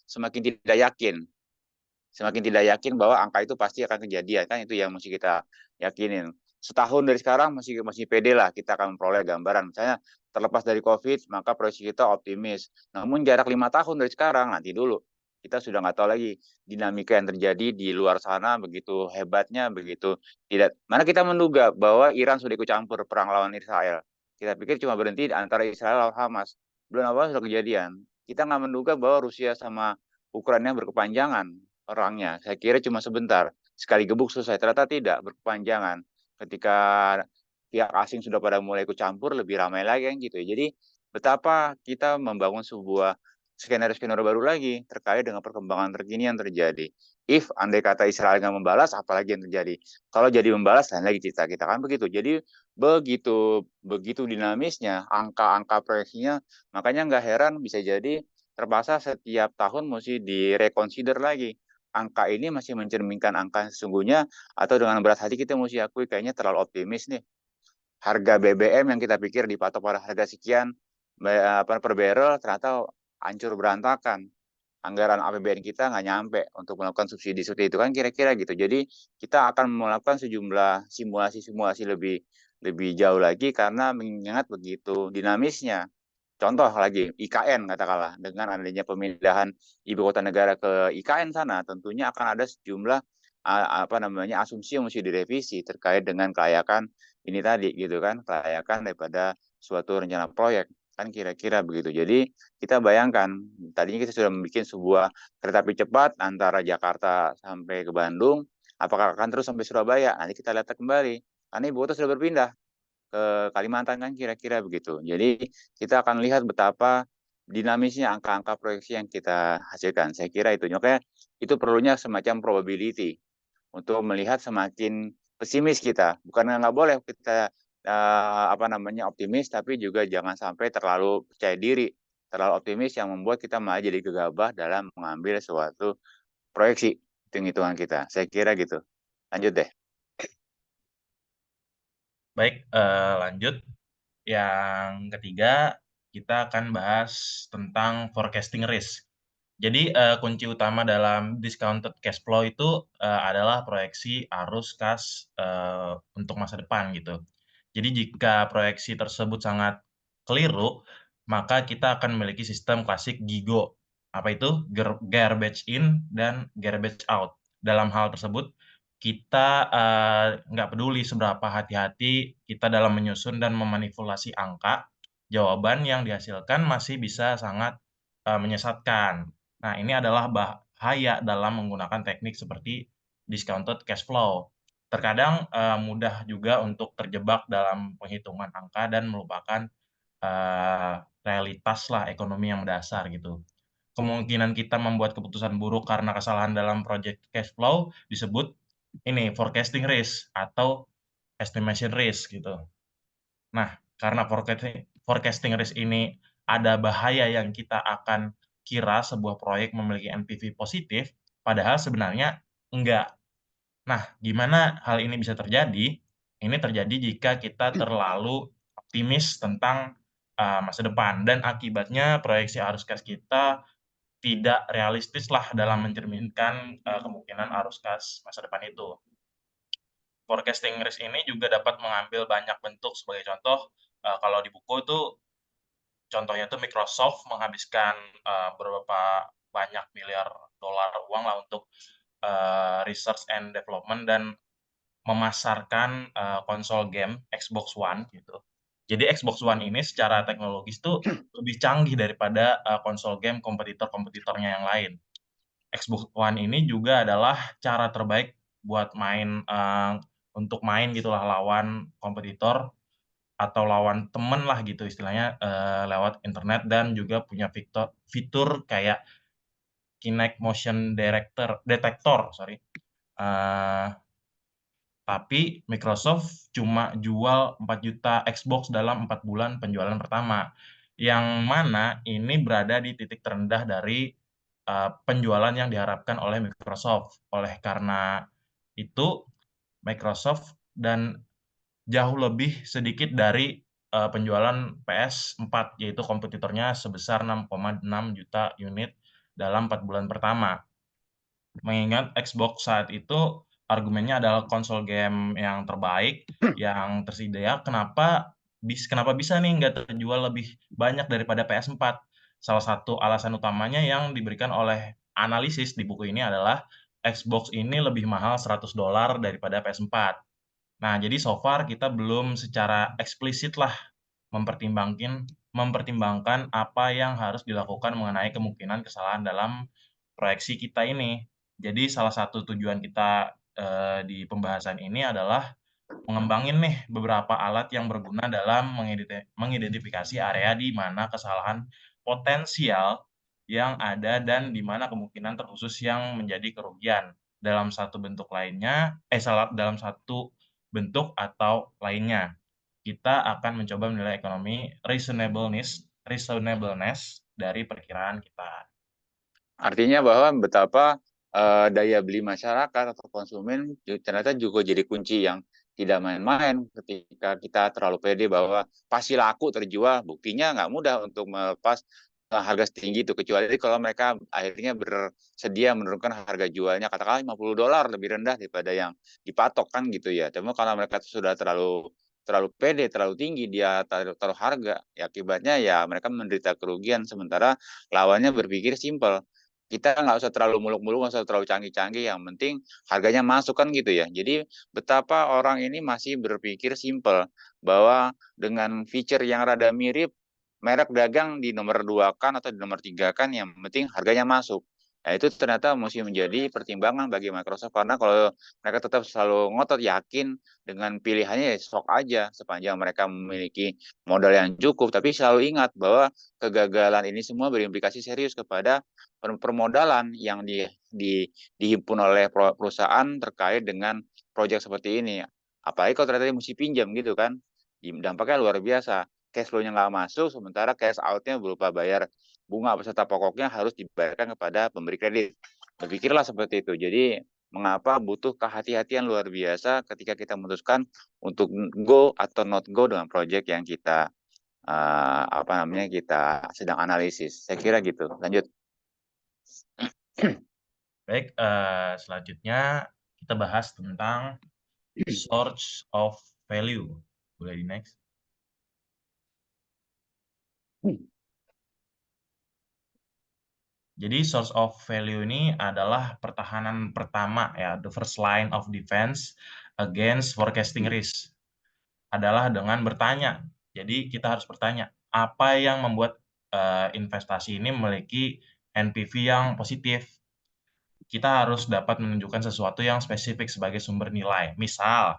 semakin tidak yakin. Semakin tidak yakin bahwa angka itu pasti akan kejadian, kan itu yang mesti kita yakinin. Setahun dari sekarang masih masih pede lah kita akan memperoleh gambaran. Misalnya terlepas dari COVID, maka proyeksi kita optimis. Namun jarak 5 tahun dari sekarang, nanti dulu. Kita sudah nggak tahu lagi dinamika yang terjadi di luar sana begitu hebatnya, begitu tidak. Mana kita menduga bahwa Iran sudah ikut campur perang lawan Israel. Kita pikir cuma berhenti antara Israel dan Hamas. Belum apa sudah kejadian. Kita nggak menduga bahwa Rusia sama Ukraina berkepanjangan orangnya. Saya kira cuma sebentar. Sekali gebuk selesai. Ternyata tidak, berkepanjangan. Ketika pihak asing sudah pada mulai ikut campur, lebih ramai lagi kan gitu ya. Jadi betapa kita membangun sebuah skenario-skenario baru lagi terkait dengan perkembangan terkini yang terjadi. If andai kata Israel nggak membalas, apalagi yang terjadi. Kalau jadi membalas, lain lagi cerita kita kan begitu. Jadi begitu begitu dinamisnya angka-angka proyeksinya, makanya nggak heran bisa jadi terpaksa setiap tahun mesti direkonsider lagi angka ini masih mencerminkan angka sesungguhnya atau dengan berat hati kita mesti akui kayaknya terlalu optimis nih. Harga BBM yang kita pikir dipatok pada harga sekian per barrel ternyata hancur berantakan. Anggaran APBN kita nggak nyampe untuk melakukan subsidi seperti itu kan kira-kira gitu. Jadi kita akan melakukan sejumlah simulasi-simulasi lebih lebih jauh lagi karena mengingat begitu dinamisnya. Contoh lagi IKN katakanlah dengan adanya pemindahan ibu kota negara ke IKN sana tentunya akan ada sejumlah apa namanya asumsi yang mesti direvisi terkait dengan kelayakan ini tadi gitu kan kelayakan daripada suatu rencana proyek kan kira-kira begitu. Jadi kita bayangkan tadinya kita sudah membuat sebuah kereta api cepat antara Jakarta sampai ke Bandung, apakah akan terus sampai Surabaya? Nanti kita lihat kembali. Karena ibu kota sudah berpindah ke Kalimantan kan kira-kira begitu. Jadi kita akan lihat betapa dinamisnya angka-angka proyeksi yang kita hasilkan. Saya kira itu. Makanya itu perlunya semacam probability untuk melihat semakin pesimis kita. Bukan nggak boleh kita apa namanya optimis, tapi juga jangan sampai terlalu percaya diri, terlalu optimis yang membuat kita malah jadi gegabah dalam mengambil suatu proyeksi hitung-hitungan kita. Saya kira gitu. Lanjut deh. Baik, lanjut. Yang ketiga, kita akan bahas tentang forecasting risk. Jadi, kunci utama dalam discounted cash flow itu, adalah proyeksi arus kas, untuk masa depan gitu. Jadi jika proyeksi tersebut sangat keliru, maka kita akan memiliki sistem klasik GIGO. Apa itu? Garbage in dan garbage out. Dalam hal tersebut, kita, nggak peduli seberapa hati-hati kita dalam menyusun dan memanipulasi angka, jawaban yang dihasilkan masih bisa sangat, menyesatkan. Nah, ini adalah bahaya dalam menggunakan teknik seperti discounted cash flow. Terkadang, mudah juga untuk terjebak dalam penghitungan angka dan melupakan, realitaslah ekonomi yang mendasar gitu. Kemungkinan kita membuat keputusan buruk karena kesalahan dalam project cash flow disebut ini forecasting risk atau estimation risk gitu. Nah, karena forecasting risk ini ada bahaya yang kita akan kira sebuah proyek memiliki NPV positif, padahal sebenarnya enggak. Nah, gimana hal ini bisa terjadi? Ini terjadi jika kita terlalu optimis tentang masa depan dan akibatnya proyeksi arus kas kita tidak realistislah dalam mencerminkan kemungkinan arus kas masa depan itu. Forecasting risk ini juga dapat mengambil banyak bentuk. Sebagai contoh, kalau di buku itu contohnya itu Microsoft menghabiskan beberapa banyak miliar dolar uang lah untuk research and development dan memasarkan konsol game Xbox One gitu. Jadi Xbox One ini secara teknologis tuh lebih canggih daripada konsol game kompetitor-kompetitornya yang lain. Xbox One ini juga adalah cara terbaik buat main untuk main gitulah lawan kompetitor atau lawan temen lah gitu istilahnya lewat internet dan juga punya fitur kayak Kinect Motion Detector, sorry. Uh, tapi Microsoft cuma jual 4 juta Xbox dalam 4 bulan penjualan pertama. Yang mana ini berada di titik terendah dari penjualan yang diharapkan oleh Microsoft. Oleh karena itu, Microsoft dan jauh lebih sedikit dari penjualan PS4, yaitu kompetitornya sebesar 6,6 juta unit dalam 4 bulan pertama. Mengingat Xbox saat itu argumennya adalah konsol game yang terbaik, yang tersedia, kenapa bisa nih nggak terjual lebih banyak daripada PS4? Salah satu alasan utamanya yang diberikan oleh analisis di buku ini adalah Xbox ini lebih mahal $100 daripada PS4. Nah, jadi so far kita belum secara eksplisit lah mempertimbangkan apa yang harus dilakukan mengenai kemungkinan kesalahan dalam proyeksi kita ini. Jadi salah satu tujuan kita, di pembahasan ini adalah mengembangin nih beberapa alat yang berguna dalam mengidentifikasi area di mana kesalahan potensial yang ada dan di mana kemungkinan terkhusus yang menjadi kerugian dalam satu bentuk lainnya dalam satu bentuk atau lainnya. Kita akan mencoba menilai ekonomi reasonableness dari perkiraan kita. Artinya bahwa betapa daya beli masyarakat atau konsumen ternyata juga jadi kunci yang tidak main-main ketika kita terlalu pede bahwa pasti laku terjual. Buktinya nggak mudah untuk melepas harga setinggi itu, kecuali kalau mereka akhirnya bersedia menurunkan harga jualnya katakanlah $50 lebih rendah daripada yang dipatok kan gitu ya. Tapi kalau mereka sudah terlalu terlalu pede, terlalu tinggi dia taruh harga, ya akibatnya ya mereka menderita kerugian, sementara lawannya berpikir simpel, kita nggak usah terlalu muluk-muluk, nggak usah terlalu canggih-canggih, yang penting harganya masuk kan gitu ya. Jadi betapa orang ini masih berpikir simpel bahwa dengan feature yang rada mirip, merek dagang di nomor 2 kan atau di nomor 3 kan, yang penting harganya masuk. Nah, itu ternyata mesti menjadi pertimbangan bagi Microsoft, karena kalau mereka tetap selalu ngotot yakin dengan pilihannya, ya sok aja sepanjang mereka memiliki modal yang cukup, tapi selalu ingat bahwa kegagalan ini semua berimplikasi serius kepada permodalan yang dihimpun oleh perusahaan terkait dengan proyek seperti ini. Apalagi kalau ternyata mesti pinjam gitu kan, dampaknya luar biasa. Cash flow-nya nggak masuk, sementara cash out-nya berupa bayar bunga beserta pokoknya harus dibayarkan kepada pemberi kredit. Berpikirlah seperti itu. Jadi mengapa butuh kehati-hatian luar biasa ketika kita memutuskan untuk go atau not go dengan proyek yang kita kita sedang analisis. Saya kira gitu. Lanjut. Baik, selanjutnya kita bahas tentang source of value. Boleh di-next? Jadi source of value ini adalah pertahanan pertama ya, the first line of defense against forecasting risk. Adalah dengan bertanya. Jadi kita harus bertanya, apa yang membuat investasi ini memiliki NPV yang positif? Kita harus dapat menunjukkan sesuatu yang spesifik sebagai sumber nilai. Misal,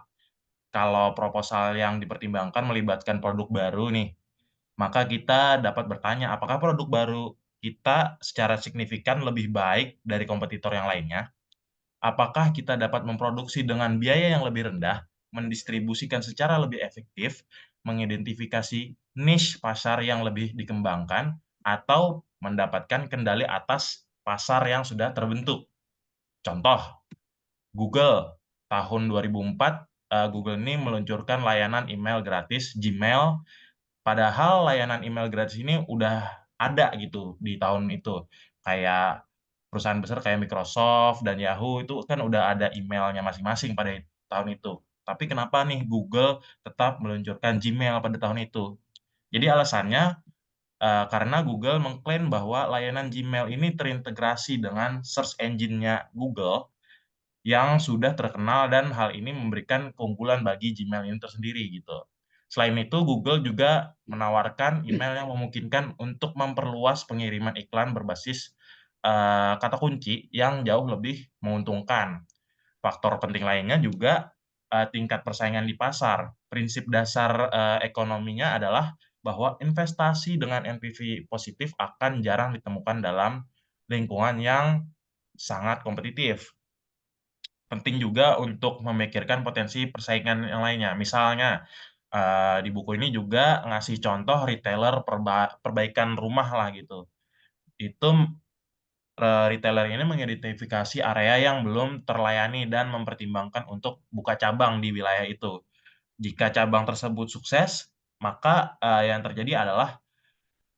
kalau proposal yang dipertimbangkan melibatkan produk baru nih, maka kita dapat bertanya, apakah produk baru kita secara signifikan lebih baik dari kompetitor yang lainnya? Apakah kita dapat memproduksi dengan biaya yang lebih rendah, mendistribusikan secara lebih efektif, mengidentifikasi niche pasar yang lebih dikembangkan, atau mendapatkan kendali atas pasar yang sudah terbentuk? Contoh, Google. Tahun 2004, Google ini meluncurkan layanan email gratis Gmail, padahal layanan email gratis ini udah ada gitu di tahun itu. Kayak perusahaan besar kayak Microsoft dan Yahoo itu kan udah ada emailnya masing-masing pada tahun itu. Tapi kenapa nih Google tetap meluncurkan Gmail pada tahun itu? Jadi alasannya, karena Google mengklaim bahwa layanan Gmail ini terintegrasi dengan search engine-nya Google yang sudah terkenal dan hal ini memberikan keunggulan bagi Gmail ini tersendiri gitu. Selain itu, Google juga menawarkan email yang memungkinkan untuk memperluas pengiriman iklan berbasis kata kunci yang jauh lebih menguntungkan. Faktor penting lainnya juga tingkat persaingan di pasar. Prinsip dasar ekonominya adalah bahwa investasi dengan NPV positif akan jarang ditemukan dalam lingkungan yang sangat kompetitif. Penting juga untuk memikirkan potensi persaingan yang lainnya. Misalnya, di buku ini juga ngasih contoh retailer perbaikan rumah lah gitu. Itu, retailer ini mengidentifikasi area yang belum terlayani dan mempertimbangkan untuk buka cabang di wilayah itu. Jika cabang tersebut sukses, maka, yang terjadi adalah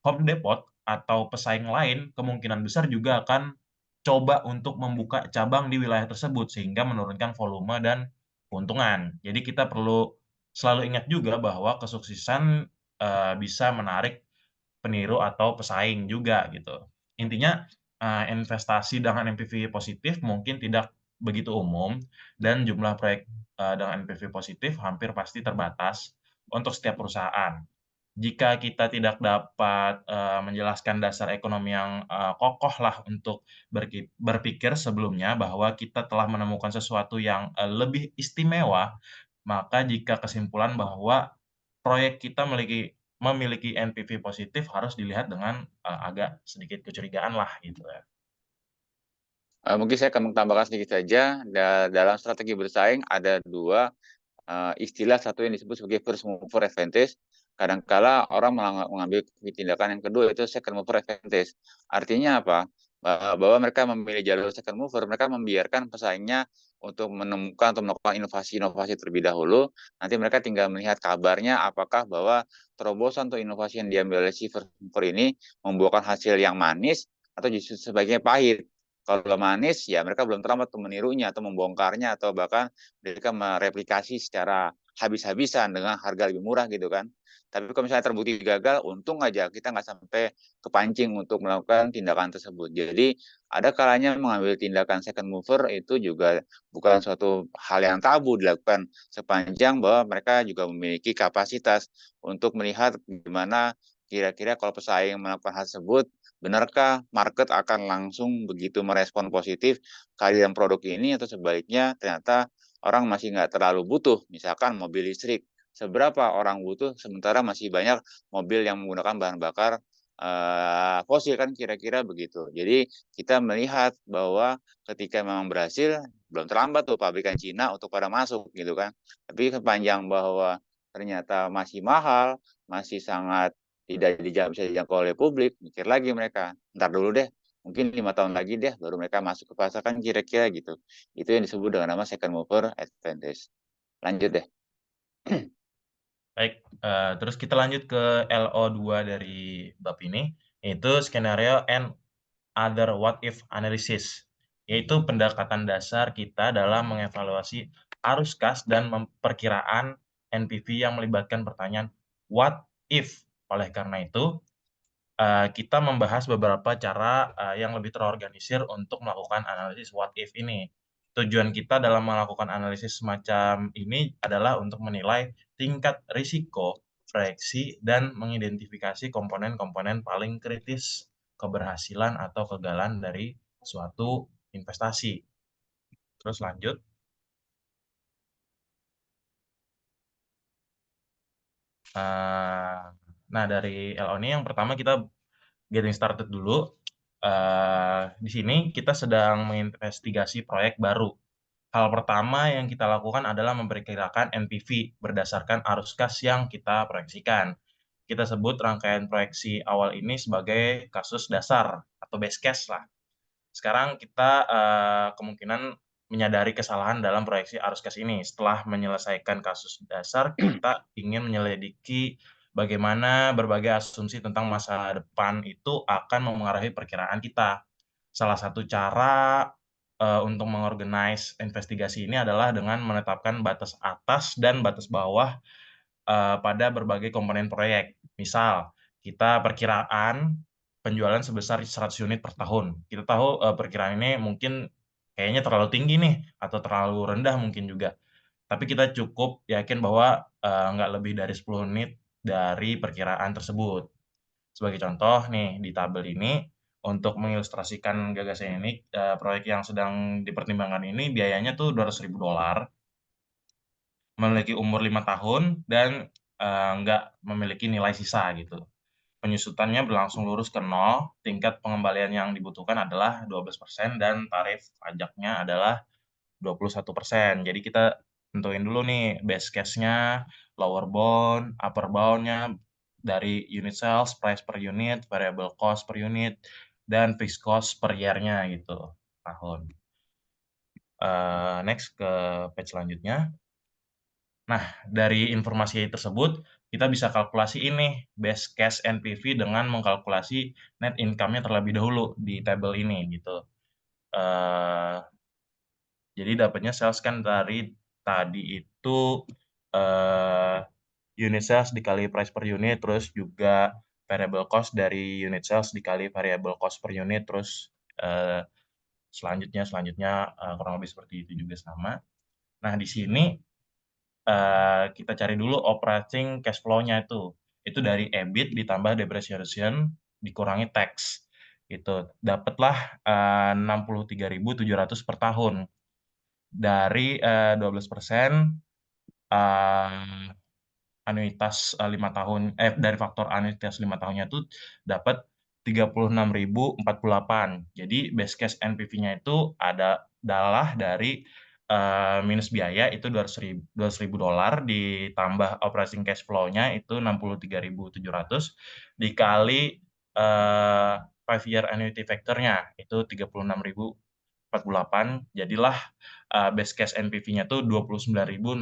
Home Depot atau pesaing lain kemungkinan besar juga akan coba untuk membuka cabang di wilayah tersebut sehingga menurunkan volume dan keuntungan. Jadi kita perlu selalu ingat juga bahwa kesuksesan, bisa menarik peniru atau pesaing juga gitu. Intinya, investasi dengan NPV positif mungkin tidak begitu umum dan jumlah proyek, dengan NPV positif hampir pasti terbatas untuk setiap perusahaan. Jika kita tidak dapat, menjelaskan dasar ekonomi yang, kokoh lah untuk berpikir sebelumnya bahwa kita telah menemukan sesuatu yang, lebih istimewa, maka jika kesimpulan bahwa proyek kita memiliki NPV positif harus dilihat dengan, agak sedikit kecurigaan lah gitu ya. Mungkin saya akan menambahkan sedikit saja, dalam strategi bersaing ada 2 istilah, satu yang disebut sebagai first mover advantage, kadangkala orang mengambil tindakan yang kedua yaitu second mover advantage. Artinya apa? Bahwa mereka memilih jalur second mover, mereka membiarkan pesaingnya untuk menemukan atau melakukan inovasi-inovasi terlebih dahulu, nanti mereka tinggal melihat kabarnya apakah bahwa terobosan atau inovasi yang diambil oleh si first mover ini membuahkan hasil yang manis atau justru sebaiknya pahit. Kalau manis, ya mereka belum terlambat untuk menirunya atau membongkarnya atau bahkan mereka mereplikasi secara habis-habisan dengan harga lebih murah gitu kan. Tapi kalau misalnya terbukti gagal, untung aja kita nggak sampai kepancing untuk melakukan tindakan tersebut. Jadi ada kalanya mengambil tindakan second mover itu juga bukan suatu hal yang tabu dilakukan sepanjang bahwa mereka juga memiliki kapasitas untuk melihat gimana kira-kira kalau pesaing melakukan hal tersebut, benarkah market akan langsung begitu merespon positif kehadiran produk ini atau sebaliknya ternyata orang masih nggak terlalu butuh, misalkan mobil listrik. Seberapa orang butuh sementara masih banyak mobil yang menggunakan bahan bakar fosil kan kira-kira begitu. Jadi kita melihat bahwa ketika memang berhasil, belum terlambat tuh pabrikan Cina untuk pada masuk gitu kan. Tapi sepanjang bahwa ternyata masih mahal, masih sangat tidak bisa dijangkau oleh publik, mikir lagi mereka, ntar dulu deh, mungkin 5 tahun lagi deh baru mereka masuk ke pasar kan kira-kira gitu. Itu yang disebut dengan nama second mover advantage. Lanjut deh. Baik, terus kita lanjut ke LO2 dari bab ini, yaitu skenario and other what if analysis, yaitu pendekatan dasar kita dalam mengevaluasi arus kas dan perkiraan NPV yang melibatkan pertanyaan what if. Oleh karena itu, kita membahas beberapa cara, yang lebih terorganisir untuk melakukan analisis what if ini. Tujuan kita dalam melakukan analisis semacam ini adalah untuk menilai tingkat risiko, proyeksi, dan mengidentifikasi komponen-komponen paling kritis keberhasilan atau kegagalan dari suatu investasi. Terus lanjut. Nah, dari LO ini yang pertama kita getting started dulu. Di sini kita sedang menginvestigasi proyek baru. Hal pertama yang kita lakukan adalah memperkirakan NPV berdasarkan arus kas yang kita proyeksikan. Kita sebut rangkaian proyeksi awal ini sebagai kasus dasar atau base case lah. Sekarang kita, kemungkinan menyadari kesalahan dalam proyeksi arus kas ini. Setelah menyelesaikan kasus dasar, kita ingin menyelidiki bagaimana berbagai asumsi tentang masa depan itu akan memengaruhi perkiraan kita. Salah satu cara, untuk mengorganize investigasi ini adalah dengan menetapkan batas atas dan batas bawah, pada berbagai komponen proyek. Misal, kita perkiraan penjualan sebesar 100 unit per tahun. Kita tahu, perkiraan ini mungkin kayaknya terlalu tinggi nih, atau terlalu rendah mungkin juga. Tapi kita cukup yakin bahwa, nggak lebih dari 10 unit dari perkiraan tersebut. Sebagai contoh nih, di tabel ini, untuk mengilustrasikan gagasan ini, proyek yang sedang dipertimbangkan ini biayanya tuh $200.000, memiliki umur 5 tahun, dan, nggak memiliki nilai sisa gitu. Penyusutannya berlangsung lurus ke nol, tingkat pengembalian yang dibutuhkan adalah 12% dan tarif pajaknya adalah 21%. Jadi kita tentuin dulu nih base case-nya, lower bound, upper bound-nya dari unit sales, price per unit, variable cost per unit, dan fixed cost per year-nya gitu, tahun. Next ke page selanjutnya. Nah, dari informasi tersebut, kita bisa kalkulasi ini best case NPV dengan mengkalkulasi net income-nya terlebih dahulu di tabel ini gitu. Jadi dapatnya sales kan dari tadi itu eh, unit sales dikali price per unit, terus juga variable cost dari unit sales dikali variable cost per unit, terus eh, selanjutnya kurang lebih seperti itu juga sama. Nah, di sini kita cari dulu operating cash flow-nya itu. Itu dari EBIT ditambah depreciation dikurangi tax. Itu dapatlah 63.700 per tahun. Dari 12% anuitas 5 tahun dari faktor anuitas 5 tahunnya itu dapat 36.048. Jadi base case NPV-nya itu adalah dari minus biaya itu $200.000 ditambah operating cash flow-nya itu 63.700 dikali 5 year annuity factor-nya itu 36.048, jadilah base case NPV-nya tuh $29.624.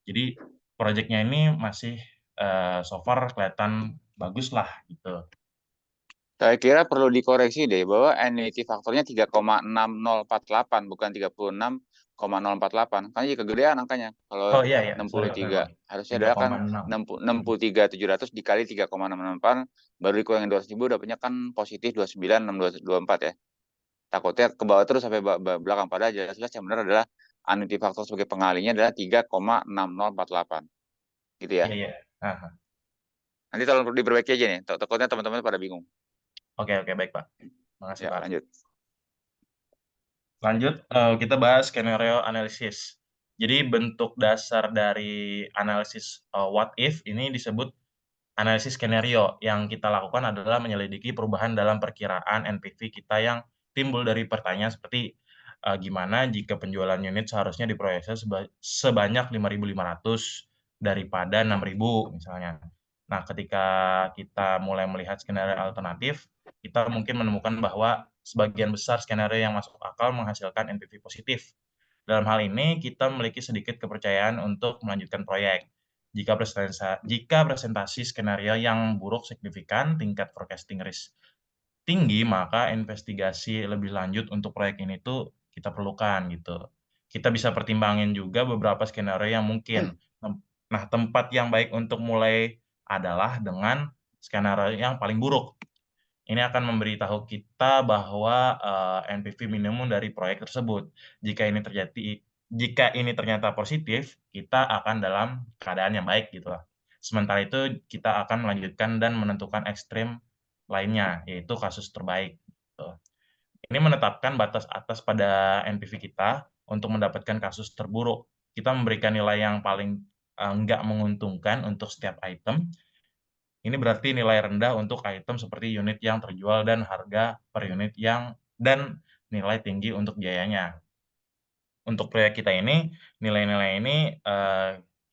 Jadi proyeknya ini masih so far kelihatan bagus lah gitu. Saya kira perlu dikoreksi deh bahwa annuity faktornya 3,6048 bukan 36,048. Kan jadi kegedean angkanya. Kalau Oh iya ya, sorry 63 memang harusnya adalah kan 3,6. 63.700 dikali 3,668 baru dikurangin 200.000 dapatnya kan positif 29.624 ya. Takutnya ke bawah terus sampai belakang, padahal jelas-jelas yang benar adalah annuity faktor sebagai pengalinya adalah 3,6048 gitu ya. Iya iya. Nah, Nanti tolong diperbaiki aja nih. Takutnya teman-teman pada bingung. oke oke baik Pak. Makasih Ya, Pak. lanjut. Lanjut, kita bahas skenario analisis. Jadi bentuk dasar dari analisis what if ini disebut analisis skenario. Yang kita lakukan adalah menyelidiki perubahan dalam perkiraan NPV kita yang timbul dari pertanyaan seperti gimana jika penjualan unit seharusnya diproyeksi sebanyak 5.500 daripada 6.000 misalnya. Nah, ketika kita mulai melihat skenario alternatif, kita mungkin menemukan bahwa sebagian besar skenario yang masuk akal menghasilkan NPV positif. Dalam hal ini, kita memiliki sedikit kepercayaan untuk melanjutkan proyek. Jika presentasi skenario yang buruk signifikan, tingkat forecasting risk tinggi, maka investigasi lebih lanjut untuk proyek ini tuh kita perlukan gitu. Kita bisa pertimbangin juga beberapa skenario yang mungkin. Nah, tempat yang baik untuk mulai adalah dengan skenario yang paling buruk. Ini akan memberitahu kita bahwa NPV minimum dari proyek tersebut. Jika ini ternyata positif, kita akan dalam keadaan yang baik gitu lah. Sementara itu kita akan melanjutkan dan menentukan ekstrim lainnya, yaitu kasus terbaik. Gitu. Ini menetapkan batas atas pada NPV kita untuk mendapatkan kasus terburuk. Kita memberikan nilai yang paling nggak menguntungkan untuk setiap item. Ini berarti nilai rendah untuk item seperti unit yang terjual dan harga per unit dan nilai tinggi untuk biayanya. Untuk proyek kita ini, nilai-nilai ini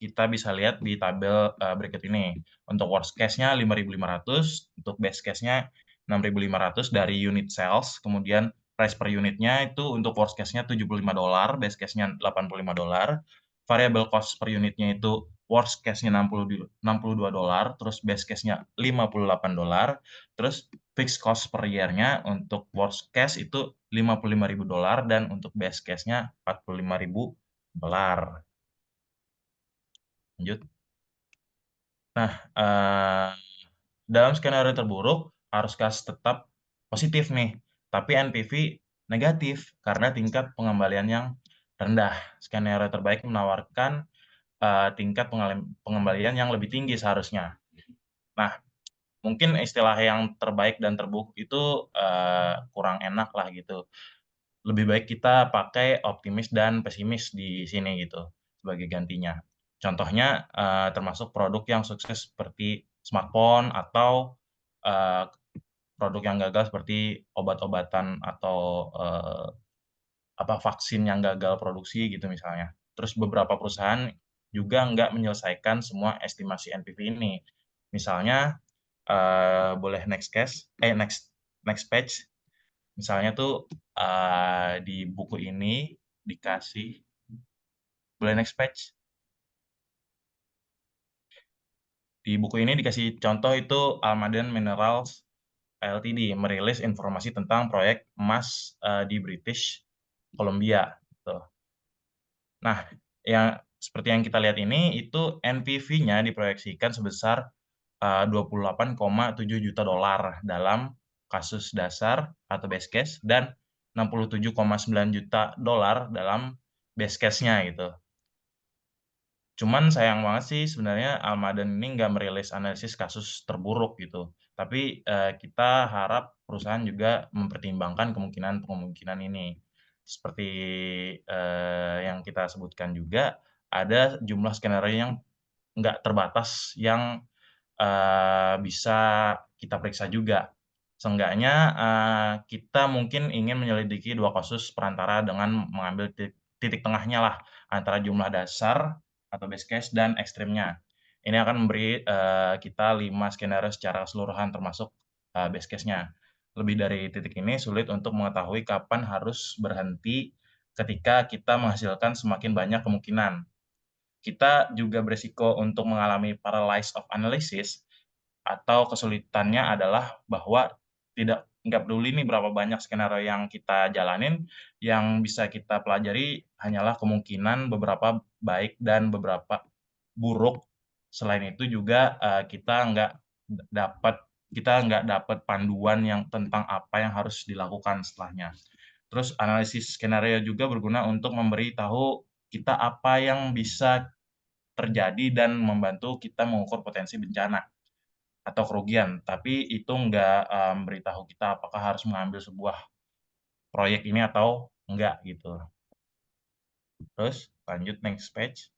kita bisa lihat di tabel berikut ini. Untuk worst case-nya 5.500, untuk best case-nya 6.500 dari unit sales, kemudian price per unitnya itu untuk worst case-nya $75, best case-nya $85, variable cost per unitnya itu worst case-nya $62, terus best case-nya $58, terus fixed cost per year-nya untuk worst case itu $55.000 dan untuk best case-nya $45.000. Lanjut. Nah, dalam skenario terburuk, arus kas tetap positif nih, tapi NPV negatif karena tingkat pengembalian yang rendah. Skenario terbaik menawarkan tingkat pengembalian yang lebih tinggi seharusnya. Nah, mungkin istilah yang terbaik dan terburuk itu kurang enak lah gitu. Lebih baik kita pakai optimis dan pesimis di sini gitu sebagai gantinya. Contohnya termasuk produk yang sukses seperti smartphone atau eh, produk yang gagal seperti obat-obatan atau vaksin yang gagal produksi gitu misalnya. Terus beberapa perusahaan juga nggak menyelesaikan semua estimasi NPV ini. Misalnya boleh next page. Misalnya tuh di buku ini dikasih, boleh next page? Di buku ini dikasih contoh itu Almaden Minerals Ltd merilis informasi tentang proyek emas di British Columbia. Tuh. Nah, yang seperti yang kita lihat ini itu NPV-nya diproyeksikan sebesar 28,7 juta dolar dalam kasus dasar atau base case dan 67,9 juta dolar dalam base case-nya gitu. Cuman sayang banget sih sebenarnya Almaden ini nggak merilis analisis kasus terburuk gitu. Tapi kita harap perusahaan juga mempertimbangkan kemungkinan-kemungkinan ini. Seperti yang kita sebutkan juga, ada jumlah skenario yang nggak terbatas yang bisa kita periksa juga. Seenggaknya kita mungkin ingin menyelidiki 2 kasus perantara dengan mengambil titik tengahnya lah, antara jumlah dasar atau base case dan ekstrimnya. Ini akan memberi kita 5 skenario secara keseluruhan termasuk base case-nya. Lebih dari titik ini sulit untuk mengetahui kapan harus berhenti ketika kita menghasilkan semakin banyak kemungkinan. Kita juga beresiko untuk mengalami paralysis of analysis atau kesulitannya adalah bahwa nggak peduli nih berapa banyak skenario yang kita jalanin, yang bisa kita pelajari hanyalah kemungkinan beberapa baik dan beberapa buruk. Selain itu juga, kita nggak dapat panduan yang tentang apa yang harus dilakukan setelahnya. Terus analisis skenario juga berguna untuk memberi tahu kita apa yang bisa terjadi dan membantu kita mengukur potensi bencana atau kerugian, tapi itu nggak, memberitahu kita apakah harus mengambil sebuah proyek ini atau enggak gitu. Terus lanjut next page.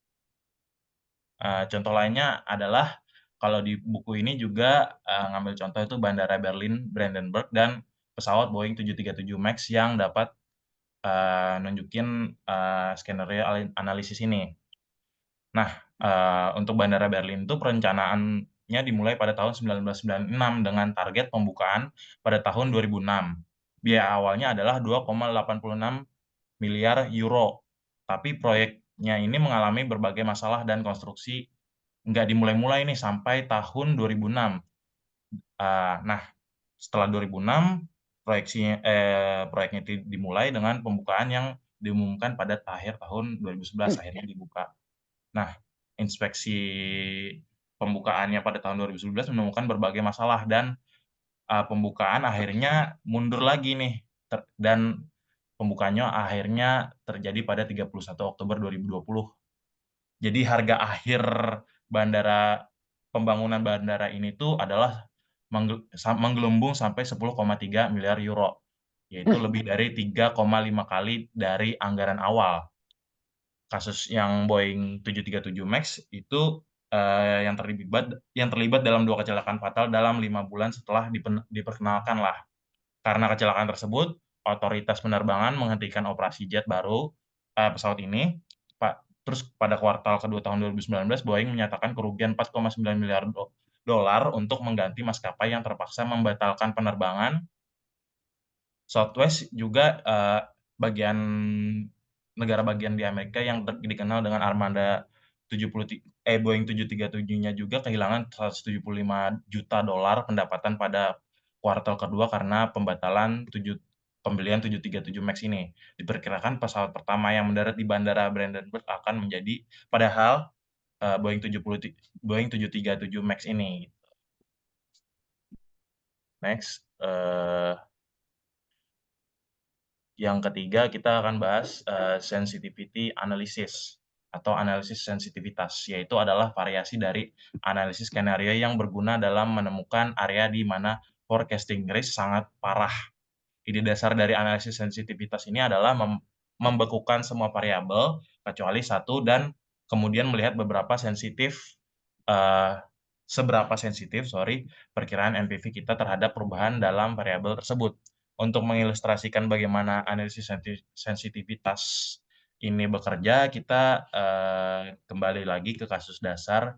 Contoh lainnya adalah kalau di buku ini juga, ngambil contoh itu Bandara Berlin-Brandenburg dan pesawat Boeing 737 MAX yang dapat, nunjukin, skenario analisis ini. Nah, untuk Bandara Berlin itu perencanaannya dimulai pada tahun 1996 dengan target pembukaan pada tahun 2006. Biaya awalnya adalah 2,86 miliar euro. Tapi proyeknya ini mengalami berbagai masalah dan konstruksi nggak dimulai-mulai nih sampai tahun 2006. Nah, setelah 2006 proyeknya dimulai dengan pembukaan yang diumumkan pada akhir tahun 2011 akhirnya dibuka. Nah, inspeksi pembukaannya pada tahun 2011 menemukan berbagai masalah dan, pembukaan akhirnya mundur lagi nih, dan pembukaannya akhirnya terjadi pada 31 Oktober 2020. Jadi harga akhir bandara pembangunan bandara ini tuh adalah menggelembung sampai 10,3 miliar euro, yaitu lebih dari 3,5 kali dari anggaran awal. Kasus yang Boeing 737 MAX itu, yang terlibat dalam 2 kecelakaan fatal dalam 5 bulan setelah diperkenalkan lah. Karena kecelakaan tersebut, otoritas penerbangan menghentikan operasi jet baru, pesawat ini. Terus pada kuartal kedua tahun 2019, Boeing menyatakan kerugian 4,9 miliar dolar untuk mengganti maskapai yang terpaksa membatalkan penerbangan. Southwest juga, negara bagian di Amerika yang dikenal dengan armada Boeing 737-nya juga kehilangan 175 juta dolar pendapatan pada kuartal kedua karena pembelian 737 MAX ini. Diperkirakan pesawat pertama yang mendarat di Bandara Brandenburg akan menjadi padahal Boeing 737 MAX ini. Next, yang ketiga kita akan bahas sensitivity analysis atau analisis sensitivitas, yaitu adalah variasi dari analisis skenario yang berguna dalam menemukan area di mana forecasting risk sangat parah. Ide dasar dari analisis sensitivitas ini adalah membekukan semua variabel kecuali satu dan kemudian melihat seberapa sensitif perkiraan NPV kita terhadap perubahan dalam variabel tersebut. Untuk mengilustrasikan bagaimana analisis sensitivitas ini bekerja, kita kembali lagi ke kasus dasar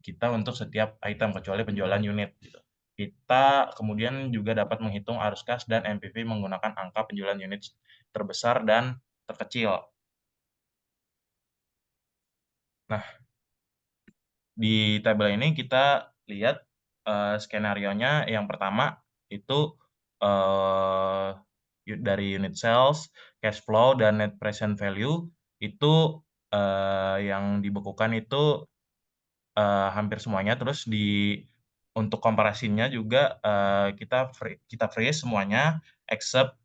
kita untuk setiap item kecuali penjualan unit gitu. Kita kemudian juga dapat menghitung arus kas dan NPV menggunakan angka penjualan unit terbesar dan terkecil. Nah, Di tabel ini kita lihat skenarionya yang pertama itu dari unit sales, cash flow, dan net present value itu yang dibekukan itu hampir semuanya. Terus untuk komparasinya juga kita freeze semuanya except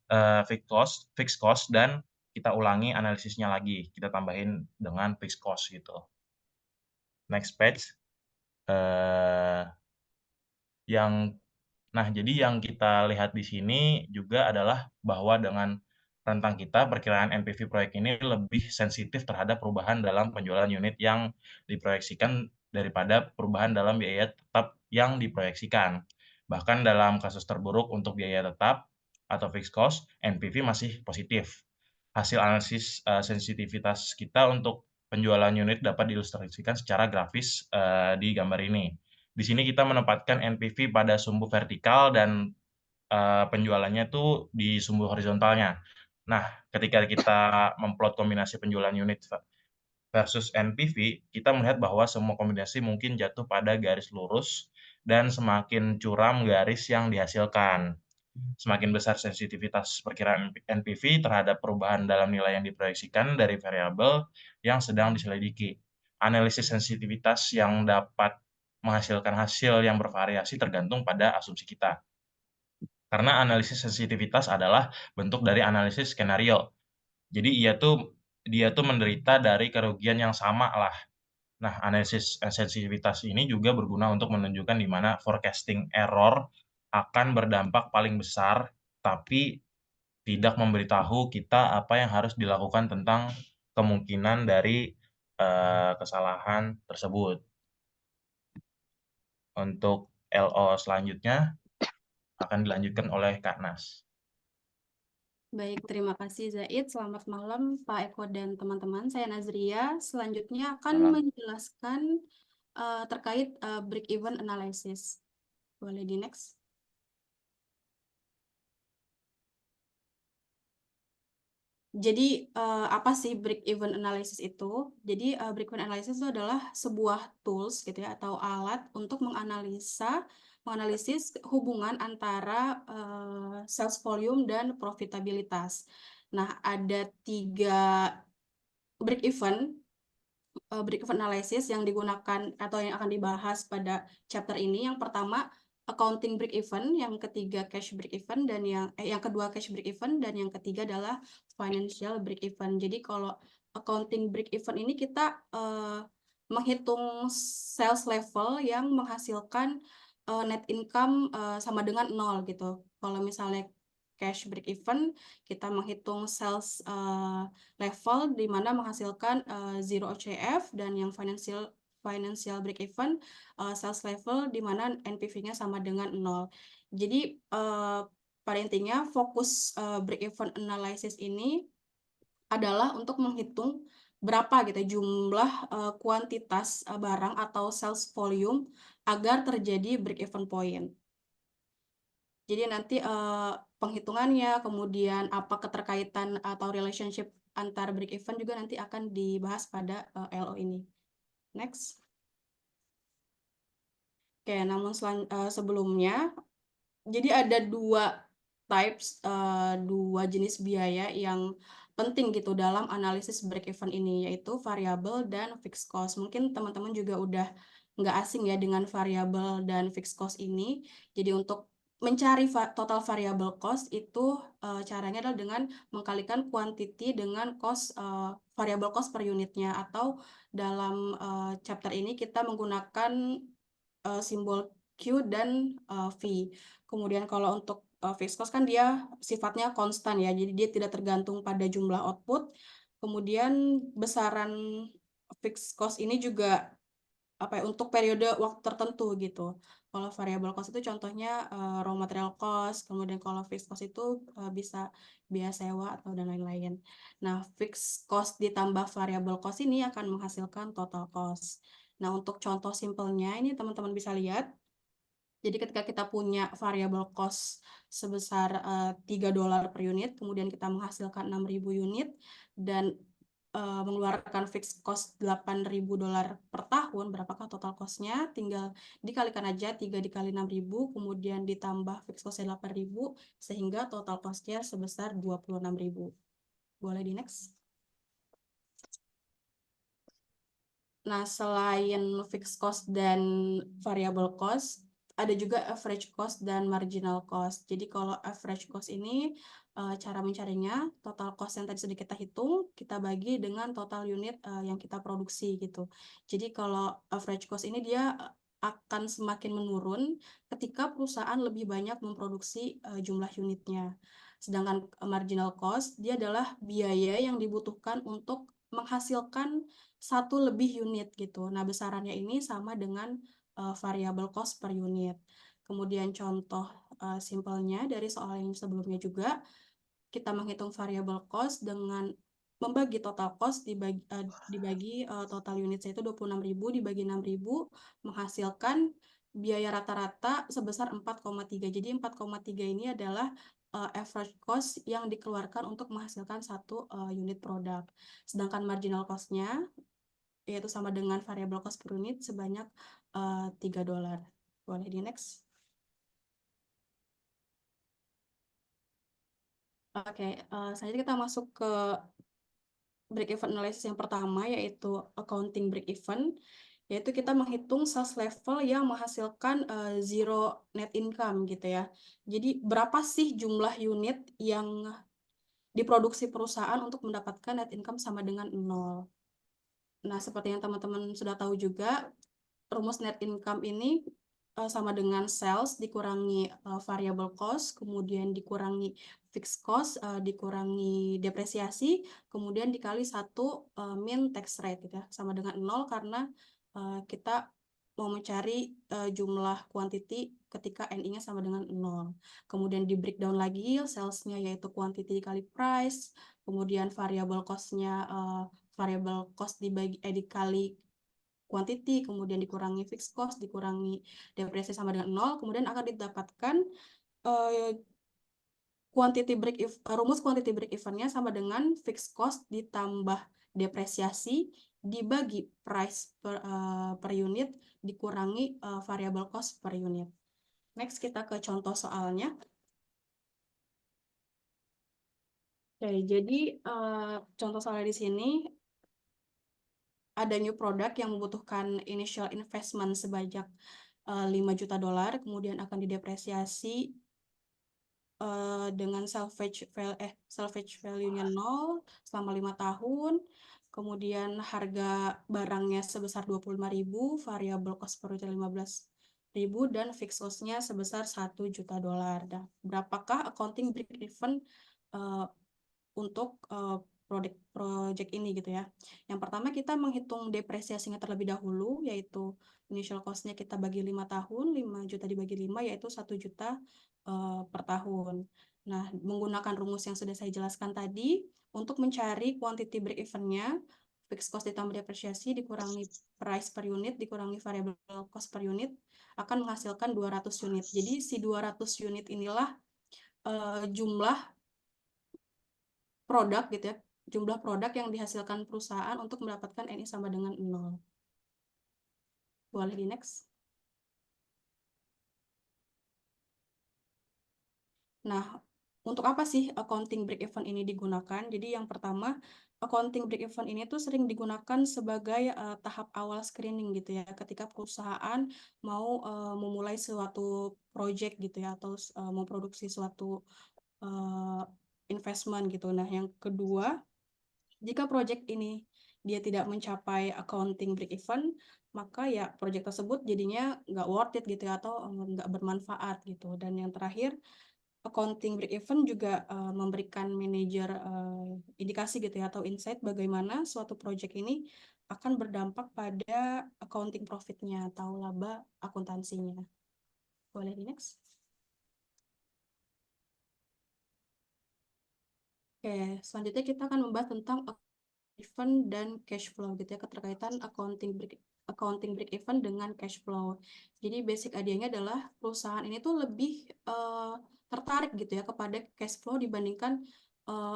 fixed cost dan kita ulangi analisisnya lagi. Kita tambahin dengan fixed cost gitu. Next page. Yang jadi yang kita lihat di sini juga adalah bahwa dengan rentang kita, perkiraan NPV proyek ini lebih sensitif terhadap perubahan dalam penjualan unit yang diproyeksikan daripada perubahan dalam biaya tetap yang diproyeksikan. Bahkan dalam kasus terburuk untuk biaya tetap atau fixed cost, NPV masih positif. Hasil analisis sensitivitas kita untuk penjualan unit dapat diilustrasikan secara grafis di gambar ini. Di sini kita menempatkan NPV pada sumbu vertikal dan penjualannya itu di sumbu horizontalnya. Nah, ketika kita memplot kombinasi penjualan unit versus NPV, kita melihat bahwa semua kombinasi mungkin jatuh pada garis lurus dan semakin curam garis yang dihasilkan. Semakin besar sensitivitas perkiraan NPV terhadap perubahan dalam nilai yang diproyeksikan dari variabel yang sedang diselidiki. Analisis sensitivitas yang dapat menghasilkan hasil yang bervariasi tergantung pada asumsi kita. Karena analisis sensitivitas adalah bentuk dari analisis skenario. Jadi dia tuh menderita dari kerugian yang sama lah. Nah, analisis sensitivitas ini juga berguna untuk menunjukkan di mana forecasting error akan berdampak paling besar, tapi tidak memberitahu kita apa yang harus dilakukan tentang kemungkinan dari kesalahan tersebut. Untuk LO selanjutnya akan dilanjutkan oleh Kak Nas. Baik, terima kasih Zaid. Selamat malam Pak Eko dan teman-teman. Saya Nazria. Selanjutnya akan menjelaskan terkait break-even analysis. Boleh di next. Jadi apa sih break-even analysis itu? Jadi break-even analysis itu adalah sebuah tools gitu ya atau alat untuk menganalisis hubungan antara sales volume dan profitabilitas. Nah, ada 3 break-even analysis yang digunakan atau yang akan dibahas pada chapter ini. Yang pertama accounting break even, yang ketiga cash break even, dan yang kedua cash break even, dan yang ketiga adalah financial break even. Jadi kalau accounting break even ini kita menghitung sales level yang menghasilkan net income sama dengan 0 gitu. Kalau misalnya cash break even, kita menghitung sales level di mana menghasilkan zero OCF, dan yang financial break even sales level di mana NPV-nya sama dengan 0. Jadi pada intinya fokus break even analysis ini adalah untuk menghitung berapa gitu jumlah kuantitas barang atau sales volume agar terjadi break even point. Jadi nanti penghitungannya, kemudian apa keterkaitan atau relationship antar break even juga nanti akan dibahas pada LO ini. Next. Oke, namun sebelumnya, jadi ada dua jenis biaya yang penting gitu dalam analisis break even ini, yaitu variable dan fixed cost. Mungkin teman-teman juga udah nggak asing ya dengan variable dan fixed cost ini. Jadi untuk mencari total variable cost itu caranya adalah dengan mengkalikan quantity dengan variable cost per unitnya, atau dalam chapter ini kita menggunakan simbol Q dan V. Kemudian kalau untuk fixed cost kan dia sifatnya konstan ya, jadi dia tidak tergantung pada jumlah output. Kemudian besaran fixed cost ini juga untuk periode waktu tertentu gitu. Kalau variable cost itu contohnya raw material cost, kemudian kalau fixed cost itu bisa biaya sewa atau dan lain-lain. Nah, fixed cost ditambah variable cost ini akan menghasilkan total cost. Nah, untuk contoh simpelnya ini teman-teman bisa lihat. Jadi ketika kita punya variable cost sebesar $3 per unit, kemudian kita menghasilkan 6.000 unit, dan mengeluarkan fixed cost $8.000 per tahun, berapakah total cost-nya? Tinggal dikalikan aja 3 dikali 6.000, kemudian ditambah fixed cost-nya 8.000, sehingga total cost-nya sebesar 26.000. Boleh di next? Nah, selain fixed cost dan variable cost, ada juga average cost dan marginal cost. Jadi kalau average cost ini cara mencarinya, total cost yang tadi sudah kita hitung, kita bagi dengan total unit yang kita produksi gitu. Jadi kalau average cost ini dia akan semakin menurun ketika perusahaan lebih banyak memproduksi jumlah unitnya. Sedangkan marginal cost, dia adalah biaya yang dibutuhkan untuk menghasilkan satu lebih unit gitu. Nah, besarannya ini sama dengan variable cost per unit. Kemudian contoh simpelnya dari soal yang sebelumnya juga, kita menghitung variable cost dengan membagi total cost dibagi total unitnya itu 26.000 dibagi 6.000 menghasilkan biaya rata-rata sebesar 4,3. Jadi 4,3 ini adalah average cost yang dikeluarkan untuk menghasilkan satu unit produk. Sedangkan marginal cost-nya yaitu sama dengan variable cost per unit sebanyak $3. Boleh di next? Oke, selanjutnya kita masuk ke break-even analysis yang pertama, yaitu accounting break-even, yaitu kita menghitung sales level yang menghasilkan zero net income gitu ya. Jadi berapa sih jumlah unit yang diproduksi perusahaan untuk mendapatkan net income sama dengan 0. Nah, seperti yang teman-teman sudah tahu juga, rumus net income ini sama dengan sales dikurangi variable cost, kemudian dikurangi fixed cost, dikurangi depresiasi, kemudian dikali 1 min tax rate gitu ya, sama dengan 0 karena kita mau mencari jumlah quantity ketika NI-nya sama dengan 0. Kemudian di breakdown lagi sales-nya yaitu quantity dikali price, kemudian variable cost-nya variable cost dikali quantity, kemudian dikurangi fixed cost, dikurangi depresiasi sama dengan 0, kemudian akan didapatkan rumus quantity break even-nya sama dengan fixed cost ditambah depresiasi dibagi price per unit dikurangi variable cost per unit. Next kita ke contoh soalnya. Oke, jadi contoh soalnya di sini ada new product yang membutuhkan initial investment sebanyak $5 juta, kemudian akan didepresiasi dengan salvage value-nya 0 selama 5 tahun, kemudian harga barangnya sebesar 25.000, variable cost per unit 15.000, dan fixed cost-nya sebesar $1 juta. Nah, berapakah accounting break even untuk project ini gitu ya. Yang pertama kita menghitung depresiasinya terlebih dahulu, yaitu initial cost-nya kita bagi 5 tahun, 5 juta dibagi 5 yaitu 1 juta per tahun. Nah, menggunakan rumus yang sudah saya jelaskan tadi, untuk mencari quantity break even-nya, fixed cost ditambah depresiasi dikurangi price per unit dikurangi variable cost per unit akan menghasilkan 200 unit. Jadi si 200 unit inilah jumlah produk gitu ya, jumlah produk yang dihasilkan perusahaan untuk mendapatkan NI sama dengan 0. Boleh di next. Nah, untuk apa sih accounting break even ini digunakan? Jadi yang pertama, accounting break even ini tuh sering digunakan sebagai tahap awal screening gitu ya, ketika perusahaan mau memulai suatu project gitu ya, atau memproduksi suatu investment gitu. Nah, yang kedua, jika project ini dia tidak mencapai accounting break even, maka ya project tersebut jadinya nggak worth it gitu ya, atau nggak bermanfaat gitu. Dan yang terakhir, accounting break even juga memberikan manajer indikasi gitu ya, atau insight bagaimana suatu project ini akan berdampak pada accounting profitnya atau laba akuntansinya. Boleh di next. Oke, selanjutnya kita akan membahas tentang even dan cash flow gitu ya, keterkaitan accounting break even dengan cash flow. Jadi basic idenya adalah perusahaan ini tuh lebih tertarik gitu ya kepada cash flow dibandingkan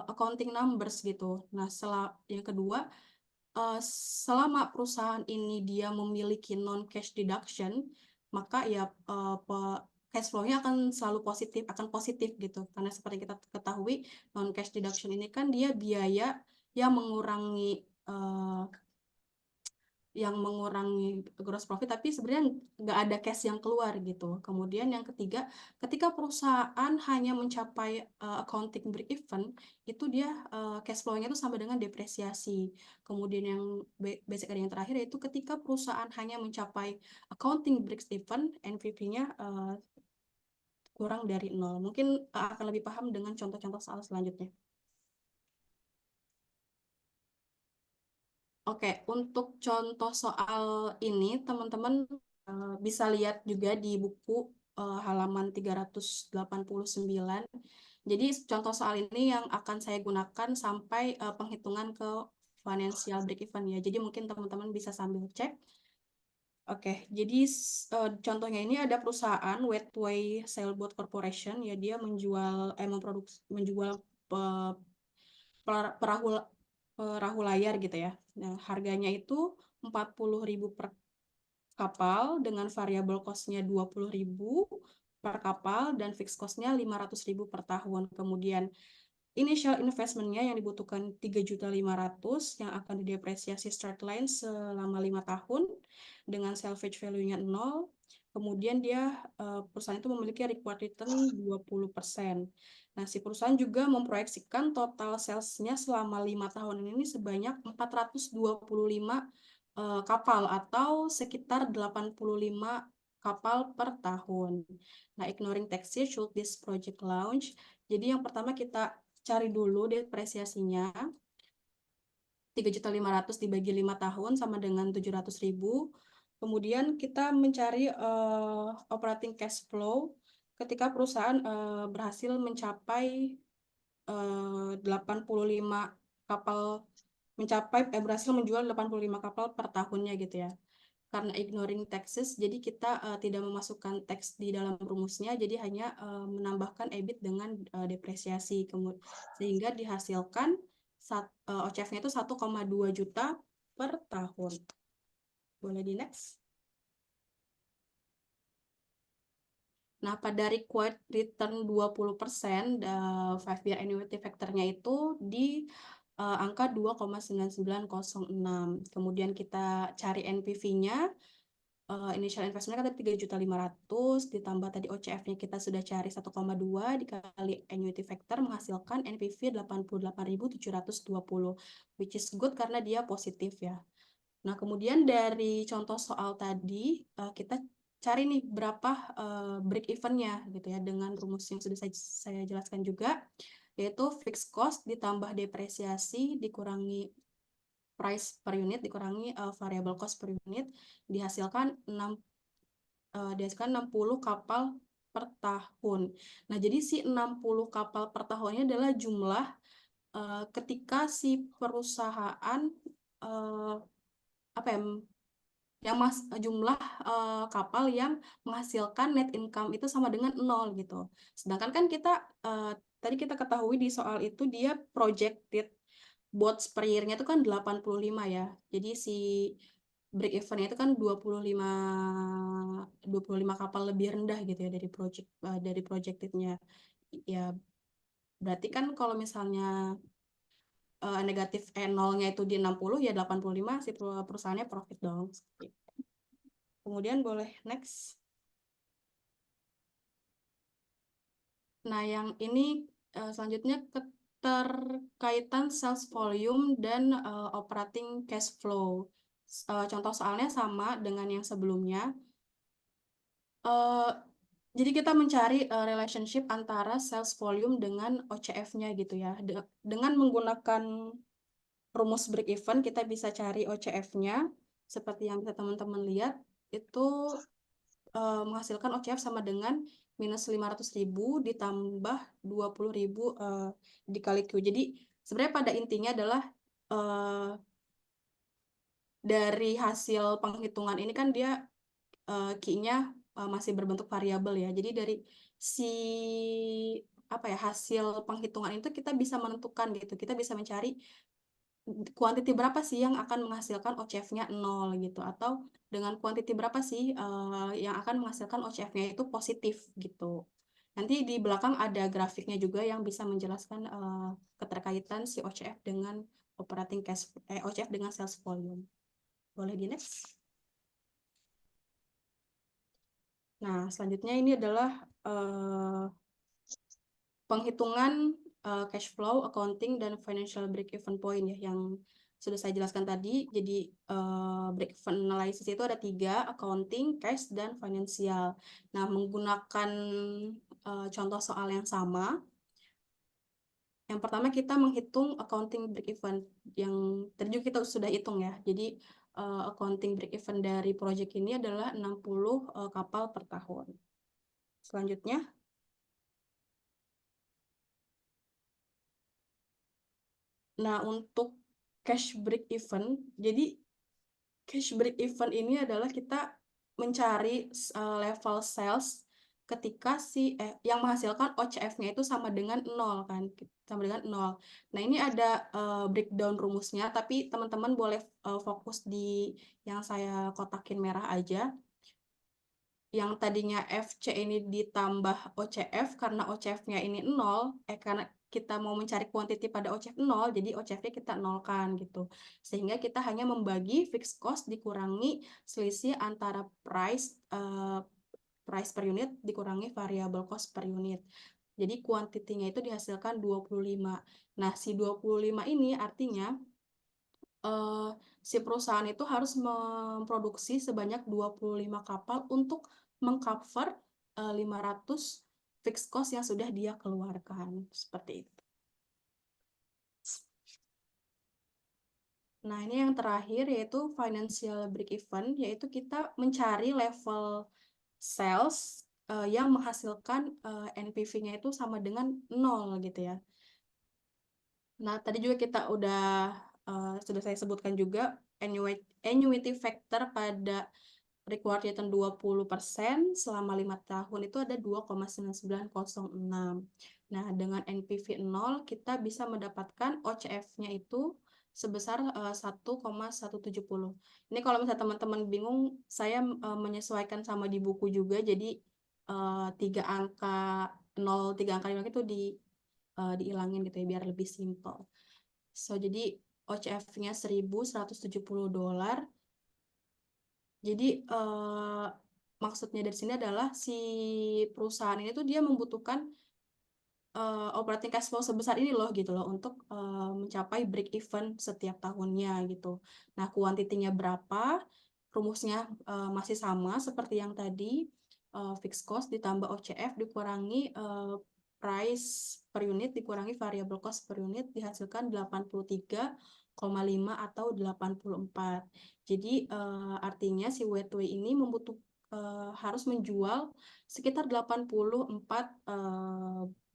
accounting numbers gitu. Nah, yang kedua, selama perusahaan ini dia memiliki non-cash deduction, maka ya cash flow-nya akan selalu positif gitu. Karena seperti kita ketahui, non-cash deduction ini kan dia biaya yang mengurangi gross profit, tapi sebenarnya nggak ada cash yang keluar gitu. Kemudian yang ketiga, ketika perusahaan hanya mencapai accounting break even, itu dia cash flow-nya itu sama dengan depresiasi. Kemudian yang basic yang terakhir yaitu ketika perusahaan hanya mencapai accounting break even, NPV-nya kurang dari 0. Mungkin akan lebih paham dengan contoh-contoh soal selanjutnya. Oke, untuk contoh soal ini, teman-teman bisa lihat juga di buku halaman 389. Jadi, contoh soal ini yang akan saya gunakan sampai penghitungan ke financial break even ya. Jadi, mungkin teman-teman bisa sambil cek. Oke, jadi contohnya ini ada perusahaan Wetway Sailboat Corporation ya, dia menjual perahu layar gitu ya. Nah, harganya itu 40.000 per kapal dengan variable cost-nya 20.000 per kapal dan fixed cost-nya 500.000 per tahun. Kemudian initial investment-nya yang dibutuhkan 3.500.000 yang akan didepresiasi straight line selama 5 tahun dengan salvage value-nya 0. Kemudian perusahaan itu memiliki required return 20%. Nah, si perusahaan juga memproyeksikan total sales-nya selama 5 tahun ini sebanyak 425 kapal atau sekitar 85 kapal per tahun. Nah, ignoring taxes should this project launch. Jadi yang pertama kita cari dulu depresiasinya. 3.500.000 dibagi 5 tahun sama dengan 700.000. Kemudian kita mencari operating cash flow ketika perusahaan berhasil mencapai 85 kapal berhasil menjual 85 kapal per tahunnya gitu ya. Karena ignoring taxes, jadi kita tidak memasukkan tax di dalam rumusnya, jadi hanya menambahkan EBIT dengan depresiasi, sehingga dihasilkan OCF-nya itu 1,2 juta per tahun. Boleh di next. Nah, pada required return 20%, 5-year annuity factor-nya itu di angka 2,9906. Kemudian kita cari NPV-nya, initial investment kan 3.500.000 ditambah tadi OCF-nya kita sudah cari 1,2 dikali annuity factor menghasilkan NPV 88.720, which is good karena dia positif ya. Nah, kemudian dari contoh soal tadi kita cari nih berapa break even-nya gitu ya dengan rumus yang sudah saya jelaskan juga, yaitu fixed cost ditambah depresiasi dikurangi price per unit dikurangi variable cost per unit dihasilkan 60 kapal per tahun. Nah, jadi si 60 kapal per tahunnya adalah jumlah ketika si perusahaan jumlah kapal yang menghasilkan net income itu sama dengan 0 gitu. Sedangkan kan tadi kita ketahui di soal itu dia projected boats per year-nya itu kan 85 ya. Jadi si break even-nya itu kan 25 kapal lebih rendah gitu ya dari projected-nya. Ya berarti kan kalau misalnya negatif 0-nya itu di 60 ya 85 si perusahaannya profit dong. Kemudian boleh next. Nah, yang ini selanjutnya keterkaitan sales volume dan operating cash flow. Contoh soalnya sama dengan yang sebelumnya. Jadi kita mencari relationship antara sales volume dengan OCF-nya gitu ya. Dengan menggunakan rumus break even, kita bisa cari OCF-nya. Seperti yang bisa teman-teman lihat, itu menghasilkan OCF sama dengan minus 500.000 ditambah 20.000 dikali Q. Jadi sebenarnya pada intinya adalah dari hasil penghitungan ini kan dia Q-nya masih berbentuk variabel ya. Jadi dari si hasil penghitungan itu kita bisa menentukan gitu. Kita bisa mencari kuantiti berapa sih yang akan menghasilkan OCF-nya 0 gitu, atau dengan kuantiti berapa sih yang akan menghasilkan OCF-nya itu positif gitu. Nanti di belakang ada grafiknya juga yang bisa menjelaskan keterkaitan si OCF dengan OCF dengan sales volume. Boleh di next. Nah, selanjutnya ini adalah penghitungan cash flow, accounting, dan financial break-even point ya, yang sudah saya jelaskan tadi. Jadi break-even analysis itu ada 3, accounting, cash, dan financial. Nah, menggunakan contoh soal yang sama. Yang pertama kita menghitung accounting break-even, yang tadi juga kita sudah hitung ya. Jadi accounting break-even dari project ini adalah 60 kapal per tahun. Selanjutnya, nah untuk cash break even, jadi cash break even ini adalah kita mencari level sales ketika yang menghasilkan OCF-nya itu sama dengan 0 kan, sama dengan 0. Nah, ini ada breakdown rumusnya, tapi teman-teman boleh fokus di yang saya kotakin merah aja. Yang tadinya FC ini ditambah OCF, karena OCF-nya ini 0, karena kita mau mencari kuantiti pada OCF 0, jadi OCF-nya kita nolkan gitu. Sehingga kita hanya membagi fixed cost dikurangi selisih antara price per unit dikurangi variable cost per unit. Jadi kuantitinya itu dihasilkan 25. Nah, si 25 ini artinya si perusahaan itu harus memproduksi sebanyak 25 kapal untuk mengcover 500 fixed cost yang sudah dia keluarkan. Seperti itu. Nah, ini yang terakhir yaitu financial break-even, yaitu kita mencari level sales yang menghasilkan NPV-nya itu sama dengan 0 gitu ya. Nah, tadi juga kita sudah saya sebutkan juga annuity factor pada required return 20% selama 5 tahun itu ada 2,9906. Nah, dengan NPV 0 kita bisa mendapatkan OCF-nya itu sebesar 1,170. Ini kalau misalnya teman-teman bingung, saya menyesuaikan sama di buku juga, jadi 3 angka 0, 3 angka 5 itu dihilangin gitu ya, biar lebih simple. So, jadi OCF-nya $1.170. Jadi maksudnya dari sini adalah si perusahaan ini tuh dia membutuhkan operating cash flow sebesar ini loh gitu loh untuk mencapai break even setiap tahunnya gitu. Nah, kuantitinya berapa? Rumusnya masih sama seperti yang tadi, fixed cost ditambah OCF dikurangi price per unit dikurangi variable cost per unit dihasilkan 83,5 atau 84. Jadi artinya si Wetway ini harus menjual sekitar 84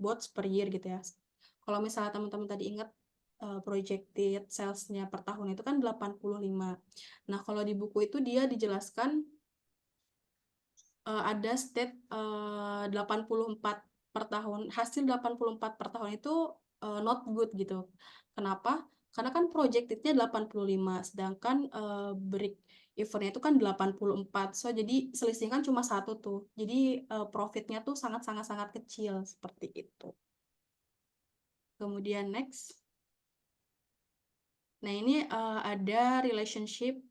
bots per year gitu ya. Kalau misalnya teman-teman tadi ingat projected sales-nya per tahun itu kan 85. Nah, kalau di buku itu dia dijelaskan ada state 84 per tahun. Hasil 84 per tahun itu not good gitu. Kenapa? Karena kan projected-nya 85, sedangkan break even-nya itu kan 84. So, jadi selisihnya kan cuma 1 tuh. Jadi profit-nya tuh sangat-sangat kecil seperti itu. Kemudian next. Nah, ini ada relationship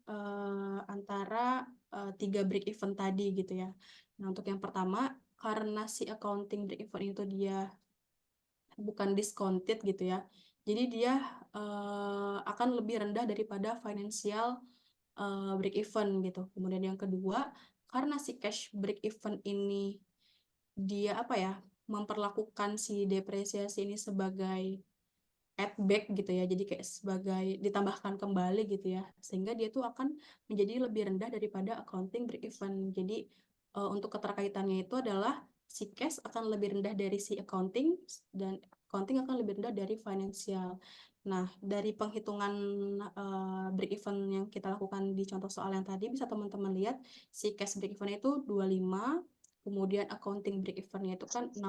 antara 3 break even tadi gitu ya. Nah, untuk yang pertama, karena si accounting break even itu dia bukan discounted gitu ya. Jadi dia akan lebih rendah daripada financial break even gitu. Kemudian yang kedua, karena si cash break even ini dia memperlakukan si depresiasi ini sebagai add back gitu ya, jadi kayak sebagai ditambahkan kembali gitu ya, sehingga dia tuh akan menjadi lebih rendah daripada accounting break even. Jadi untuk keterkaitannya itu adalah si cash akan lebih rendah dari si accounting dan accounting akan lebih rendah dari financial. Nah, dari penghitungan break even yang kita lakukan di contoh soal yang tadi bisa teman-teman lihat si cash break even itu 25, Kemudian accounting break even-nya itu kan 60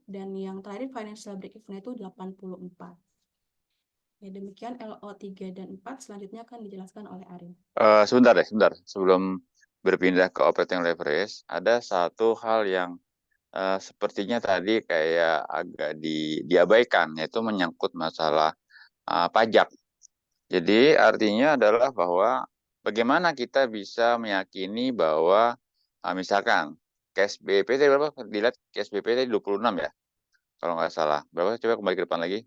dan yang terakhir financial break even-nya itu 84. Ya, demikian LO 3 dan 4 selanjutnya akan dijelaskan oleh Arif. Sebentar deh, sebentar. Sebelum berpindah ke operating leverage, ada satu hal yang sepertinya tadi kayak agak diabaikan, yaitu menyangkut masalah pajak. Jadi artinya adalah bahwa bagaimana kita bisa meyakini bahwa misalkan cash BP tadi berapa? Dilihat cash BP tadi 26 ya, kalau nggak salah. Berapa? Coba kembali ke depan lagi.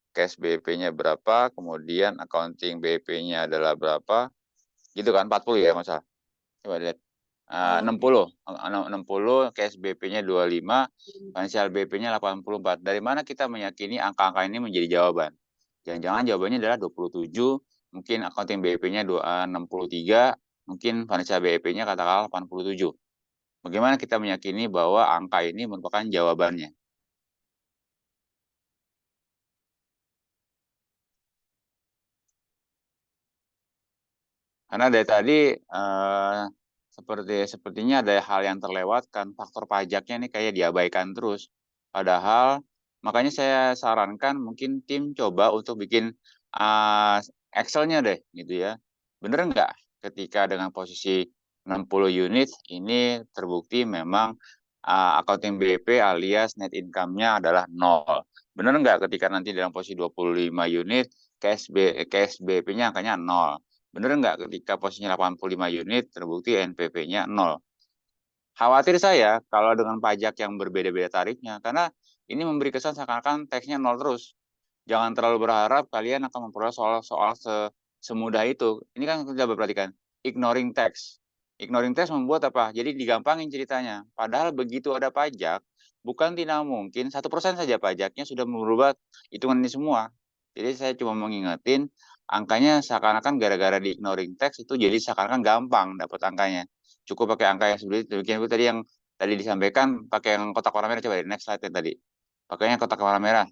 Cash BP-nya berapa, kemudian accounting BP-nya adalah berapa, gitu kan, 40 ya masa. Coba lihat. 60, 60, cash BP-nya 25, financial BP-nya 84. Dari mana kita meyakini angka-angka ini menjadi jawaban? Jangan-jangan jawabannya adalah 27, mungkin accounting BP-nya 63, mungkin financial BP-nya katakanlah 87. Bagaimana kita meyakini bahwa angka ini merupakan jawabannya? Karena dari tadi sepertinya ada hal yang terlewatkan, faktor pajaknya nih kayak diabaikan terus. Padahal makanya saya sarankan mungkin tim coba untuk bikin Excel-nya deh gitu ya. Bener nggak ketika dengan posisi 60 unit ini terbukti memang accounting BP alias net income-nya adalah 0. Bener nggak ketika nanti dalam posisi 25 unit cash BP-nya angkanya 0. Bener nggak ketika posisinya 85 unit terbukti NPP-nya 0. Khawatir saya kalau dengan pajak yang berbeda-beda tarifnya, karena ini memberi kesan seakan-akan teksnya 0 terus. Jangan terlalu berharap kalian akan memperoleh soal-soal semudah itu. Ini kan kita perhatikan, ignoring tax. Ignoring tax membuat apa? Jadi digampangin ceritanya. Padahal begitu ada pajak, bukan tidak mungkin 1% saja pajaknya sudah merubah hitungan ini semua. Jadi saya cuma mengingetin, angkanya seakan-akan gara-gara di ignoring tax itu jadi seakan-akan gampang dapat angkanya. Cukup pakai angka yang seperti itu. Bikin tadi yang tadi disampaikan pakai yang kotak warna merah, coba di next slide tadi. Pakainya kotak warna merah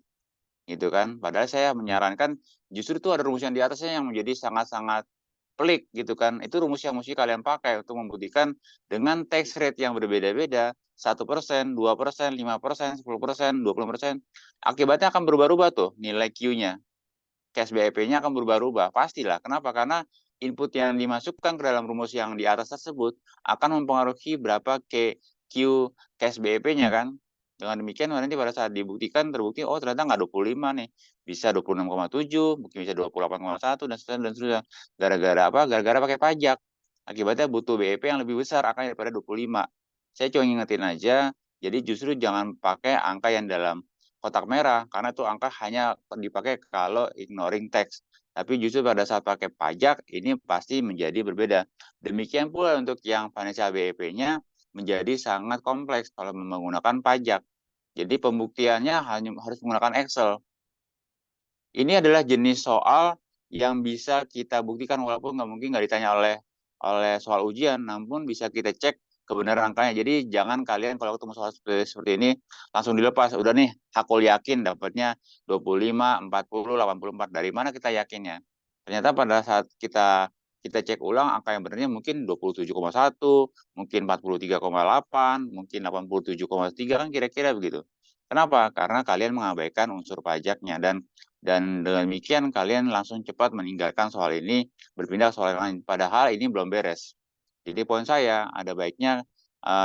gitu kan. Padahal saya menyarankan justru itu ada rumus yang di atasnya yang menjadi sangat-sangat pelik gitu kan. Itu rumus yang mesti kalian pakai untuk membuktikan dengan tax rate yang berbeda-beda, 1%, 2%, 5%, 10%, 20%, akibatnya akan berubah-ubah tuh nilai Q-nya. Cash BEP-nya akan berubah-ubah, pastilah. Kenapa? Karena input yang dimasukkan ke dalam rumus yang di atas tersebut akan mempengaruhi berapa Q cash BEP-nya kan. Dengan demikian nanti pada saat dibuktikan terbukti oh ternyata nggak 25 nih, bisa 26,7, mungkin bisa 28,1 dan seterusnya. Gara-gara apa? Gara-gara pakai pajak. Akibatnya butuh BEP yang lebih besar angkanya daripada 25. Saya cuma ngingetin aja, jadi justru jangan pakai angka yang dalam kotak merah karena itu angka hanya dipakai kalau ignoring tax. Tapi justru pada saat pakai pajak ini pasti menjadi berbeda. Demikian pula untuk yang financial BEP-nya menjadi sangat kompleks kalau menggunakan pajak. Jadi pembuktiannya hanya harus menggunakan Excel. Ini adalah jenis soal yang bisa kita buktikan walaupun nggak ditanya oleh soal ujian, namun bisa kita cek kebenaran angkanya. Jadi jangan kalian kalau ketemu soal seperti ini langsung dilepas. Udah nih, hakul yakin dapatnya 25, 40, 84. Dari mana kita yakinnya? Ternyata pada saat kita cek ulang angka yang benarnya mungkin 27,1, mungkin 43,8, mungkin 87,3 kan kira-kira begitu. Kenapa? Karena kalian mengabaikan unsur pajaknya dan dengan demikian kalian langsung cepat meninggalkan soal ini, berpindah ke soal yang lain. Padahal ini belum beres. Jadi poin saya, ada baiknya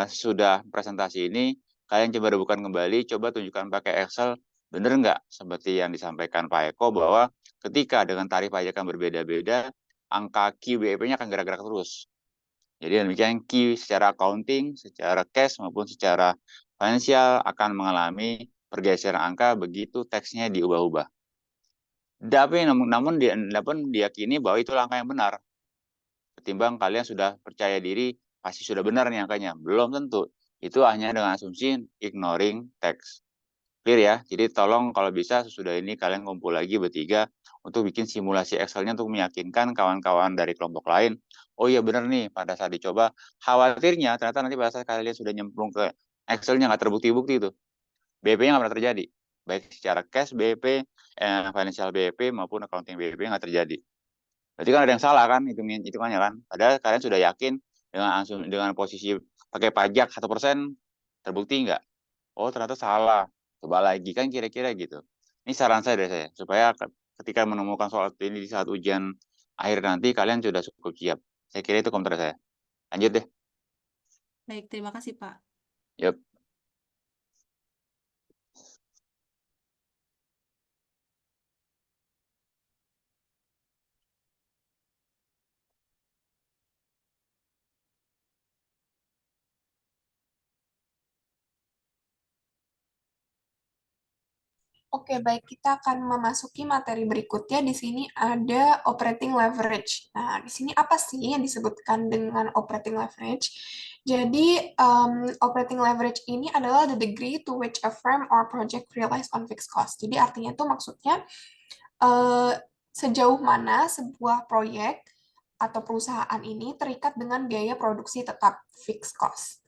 sudah presentasi ini, kalian coba rebukan kembali, coba tunjukkan pakai Excel, benar nggak seperti yang disampaikan Pak Eko bahwa ketika dengan tarif pajak yang berbeda-beda, angka QBEP-nya akan gerak-gerak terus. Jadi demikian Q secara accounting, secara cash maupun secara finansial akan mengalami pergeseran angka begitu teksnya diubah-ubah. Tapi namun diyakini bahwa itu angka yang benar. Ketimbang kalian sudah percaya diri, pasti sudah benar nih angkanya. Belum tentu. Itu hanya dengan asumsi ignoring text. Clear ya? Jadi tolong kalau bisa sesudah ini kalian kumpul lagi bertiga untuk bikin simulasi Excel-nya untuk meyakinkan kawan-kawan dari kelompok lain. Oh iya benar nih, pada saat dicoba, khawatirnya ternyata nanti pada saat kalian sudah nyemplung ke Excel-nya nggak terbukti-bukti itu. BP-nya nggak pernah terjadi. Baik secara cash BP, financial BP maupun accounting BP nggak terjadi. Berarti kan ada yang salah kan hitungannya kan. Padahal kalian sudah yakin dengan posisi pakai pajak 1%, terbukti nggak? Oh ternyata salah, coba lagi kan kira-kira gitu. Ini saran saya dari saya, supaya ketika menemukan soal ini di saat ujian akhir nanti kalian sudah cukup siap. Saya kira itu komentar saya. Lanjut deh. Baik, terima kasih, Pak. Yuk. Oke, baik, kita akan memasuki materi berikutnya. Di sini ada operating leverage. Nah, di sini apa sih yang disebutkan dengan operating leverage? Jadi, operating leverage ini adalah the degree to which a firm or project relies on fixed cost. Jadi, artinya itu maksudnya sejauh mana sebuah proyek atau perusahaan ini terikat dengan biaya produksi tetap fixed cost.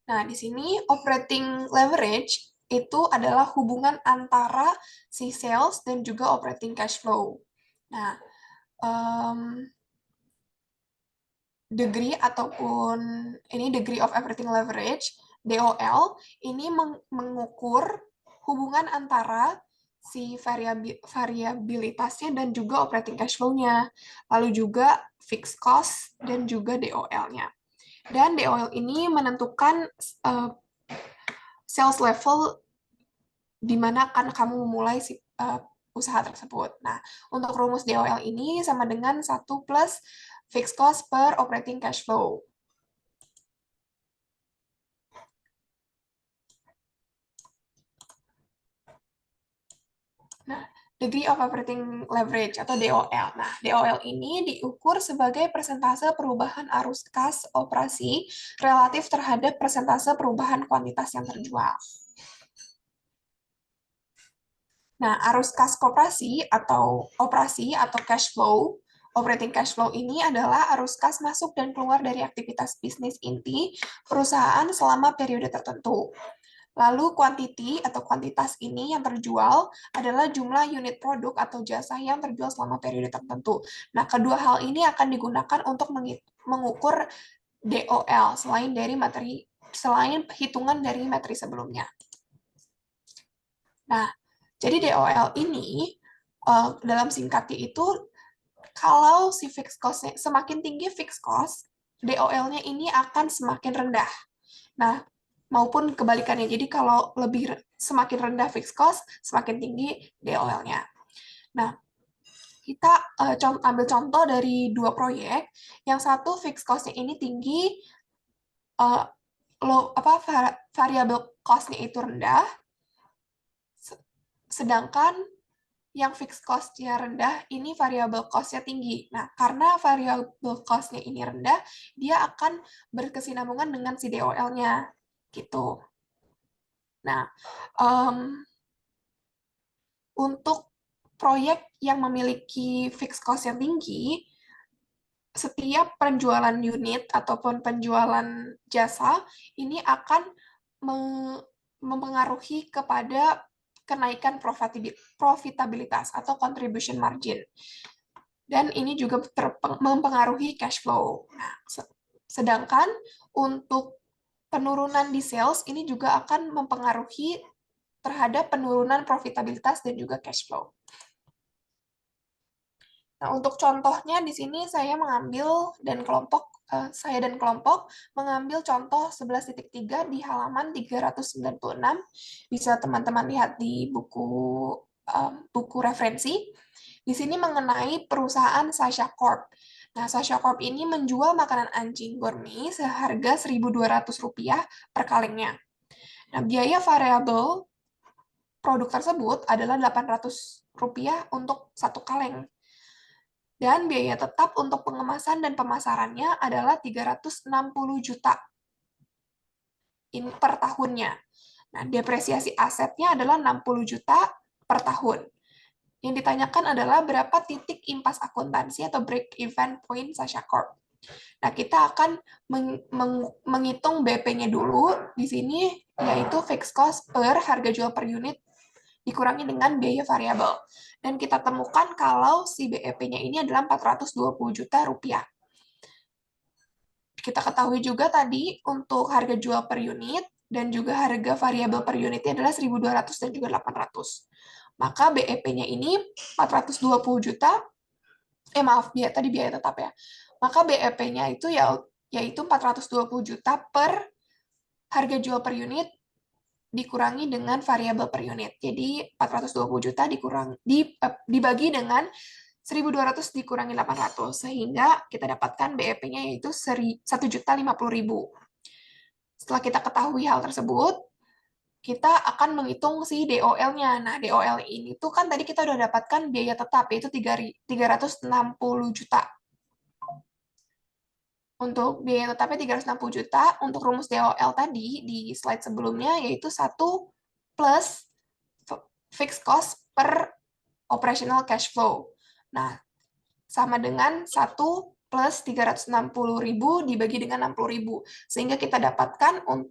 Nah, di sini operating leverage itu adalah hubungan antara si sales dan juga operating cash flow. Nah, degree ataupun ini degree of operating leverage, DOL, ini mengukur hubungan antara si variabilitasnya dan juga operating cash flow-nya, lalu juga fixed cost dan juga DOL-nya. Dan DOL ini menentukan sales level di mana akan kamu memulai usaha tersebut. Nah, untuk rumus DOL ini sama dengan 1 plus fixed cost per operating cash flow. Nah, degree of operating leverage atau DOL. Nah, DOL ini diukur sebagai persentase perubahan arus kas operasi relatif terhadap persentase perubahan kuantitas yang terjual. Nah, arus kas operasi atau cash flow, operating cash flow ini adalah arus kas masuk dan keluar dari aktivitas bisnis inti perusahaan selama periode tertentu. Lalu quantity atau kuantitas ini yang terjual adalah jumlah unit produk atau jasa yang terjual selama periode tertentu. Nah, kedua hal ini akan digunakan untuk mengukur DOL selain hitungan dari materi sebelumnya. Nah, jadi DOL ini dalam singkatnya itu kalau si fixed cost-nya semakin tinggi fixed cost, DOL-nya ini akan semakin rendah. Nah, maupun kebalikannya. Jadi kalau semakin rendah fixed cost, semakin tinggi DOL-nya. Nah, kita ambil contoh dari 2 proyek. Yang satu fixed cost-nya ini tinggi, variable cost-nya itu rendah, sedangkan yang fixed cost-nya rendah, ini variable cost-nya tinggi. Nah, karena variable cost-nya ini rendah, dia akan berkesinambungan dengan si DOL-nya. Gitu. Nah, untuk proyek yang memiliki fixed cost yang tinggi, setiap penjualan unit ataupun penjualan jasa ini akan mempengaruhi kepada kenaikan profitabilitas atau contribution margin. Dan ini juga mempengaruhi cash flow. Nah, sedangkan untuk penurunan di sales ini juga akan mempengaruhi terhadap penurunan profitabilitas dan juga cash flow. Nah, untuk contohnya di sini saya dan kelompok mengambil contoh 11.3 di halaman 396. Bisa teman-teman lihat di buku referensi. Di sini mengenai perusahaan Sasha Corp. Nah, Sasha Corp ini menjual makanan anjing gourmet seharga Rp1.200 per kalengnya. Nah, biaya variabel produk tersebut adalah Rp800 untuk satu kaleng. Dan biaya tetap untuk pengemasan dan pemasarannya adalah 360 juta per tahunnya. Nah, depresiasi asetnya adalah 60 juta per tahun. Yang ditanyakan adalah berapa titik impas akuntansi atau break-even point Sasha Corp. Nah, kita akan menghitung BP-nya dulu di sini, yaitu fixed cost per harga jual per unit dikurangi dengan biaya variabel. Dan kita temukan kalau si BEP-nya ini adalah 420 juta rupiah. kita ketahui juga tadi untuk harga jual per unit dan juga harga variabel per unitnya adalah 1.200 dan juga 800. Maka BEP-nya ini 420 juta, maaf, tadi biaya tetap ya. Maka BEP-nya itu yaitu 420 juta per harga jual per unit dikurangi dengan variabel per unit. Jadi 420 juta dibagi dengan 1.200 dikurangi 800, sehingga kita dapatkan BEP-nya yaitu 1.050.000. Setelah kita ketahui hal tersebut, kita akan menghitung si DOL-nya. Nah, DOL ini tuh kan tadi kita udah dapatkan biaya tetap, yaitu 360 juta. Untuk biaya tetapnya 360 juta, untuk rumus DOL tadi di slide sebelumnya, yaitu 1 plus fixed cost per operational cash flow. Nah, sama dengan 1 plus 360.000 dibagi dengan 60.000. Sehingga kita dapatkan